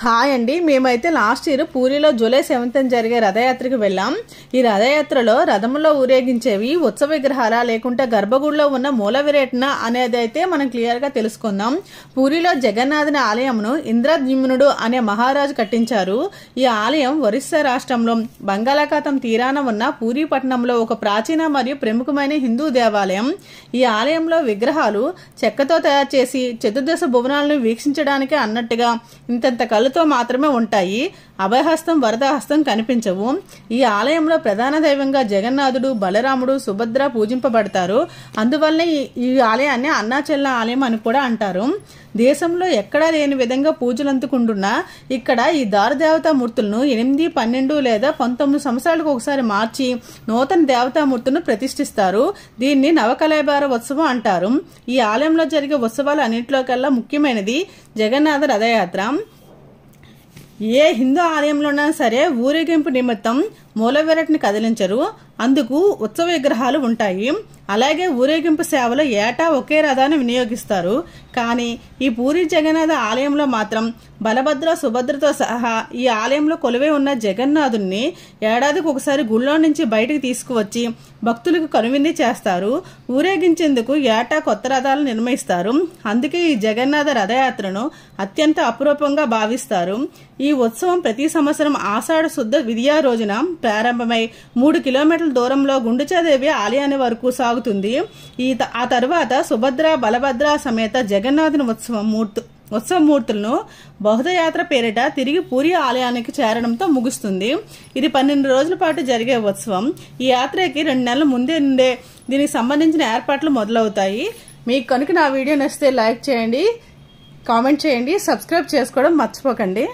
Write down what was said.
Hi అండి, మేమైతే last year పూరిలో July 7th జరిగే రథయాత్రకు వెళ్ళాం. ఈ రథయాత్రలో రథంలో ఊరేగించేవి ఉత్సవ విగ్రహాల లేకుంటే గర్భగుడిలో ఉన్న మూల విరేటన అనేది అయితే మనం క్లియర్ గా తెలుసుకుందాం. పూరిలో జగన్నాథుని ఆలయంను ఇంద్రద్యుమ్నుడు అనే మహారాజు కట్టించారు. ఈ ఆలయం ఒరిస్సా రాష్ట్రంలో బంగాళాఖాతం తీరాన ఉన్న పూరి పట్టణంలో ఒక ప్రాచీన మరియు ప్రముఖమైన హిందూ దేవాలయం. ఈ ఆలయంలో విగ్రహాలు చెక్కతో తయారు చేసి చతుర్దశ భువనాలను వీక్షించడానికి అన్నట్టుగా ఇంతంత కళ్ళతో మాత్రమే ఉంటాయి. అభయహస్తం వరదహస్తం కనిపించవు. ఈ ఆలయంలో ప్రధాన దైవంగా జగన్నాథుడు, బలరాముడు, సుభద్ర పూజింపబడతారు. అందువల్లనే ఈ ఆలయాన్ని అన్నాచెల్ల ఆలయం అని కూడా అంటారు. దేశంలో ఎక్కడా లేని విధంగా పూజలు అందుకుంటున్నా ఇక్కడ ఈ దారుదేవతా మూర్తులను 8, 12 లేదా 19 సంవత్సరాలకు ఒకసారి మార్చి నూతన దేవతామూర్తులను ప్రతిష్ఠిస్తారు. దీన్ని నవకళేబర ఉత్సవం అంటారు. ఈ ఆలయంలో జరిగే ఉత్సవాలు అన్నింటిలోకల్లా ముఖ్యమైనది జగన్నాథ రథయాత్ర. ఏ హిందూ ఆలయంలోనైనా సరే ఊరేగింపు నిమిత్తం మూల విరాట్ని కదిలించరు. అందుకు ఉత్సవ విగ్రహాలు ఉంటాయి. అలాగే ఊరేగింపు సేవలో ఏటా ఒకే రథాన్ని వినియోగిస్తారు. కానీ ఈ పూరి జగన్నాథ ఆలయంలో మాత్రం బలభద్ర, సుభద్రతో సహా ఈ ఆలయంలో కొలువై ఉన్న జగన్నాథుని ఏడాదికి ఒకసారి గుళ్ళో నుంచి బయటకు తీసుకువచ్చి భక్తులకు కనువిందు చేస్తారు. ఊరేగించేందుకు ఏటా కొత్త రథాలు నిర్మిస్తారు. అందుకే ఈ జగన్నాథ రథయాత్రను అత్యంత అపురూపంగా భావిస్తారు. ఈ ఉత్సవం ప్రతి సంవత్సరం ఆషాఢ శుద్ధ విద్యా రోజున ప్రారంభమై 3 కిలోమీటర్ల దూరంలో గుండిచాదేవి ఆలయాన్ని వరకు సాగుతుంది. ఆ తర్వాత సుభద్ర, బలభద్ర సమేత జగన్నాథుని ఉత్సవమూర్తులను బహుదయాత్ర పేరిట తిరిగి పూరి ఆలయానికి చేరడంతో ముగుస్తుంది. ఇది 12 రోజుల పాటు జరిగే ఉత్సవం. ఈ యాత్రకి 2 నెలల ముందే నుండే దీనికి సంబంధించిన ఏర్పాట్లు మొదలవుతాయి. మీకు కనుక నా వీడియో నచ్చితే లైక్ చేయండి, కామెంట్ చేయండి, సబ్స్క్రైబ్ చేసుకోవడం మర్చిపోకండి.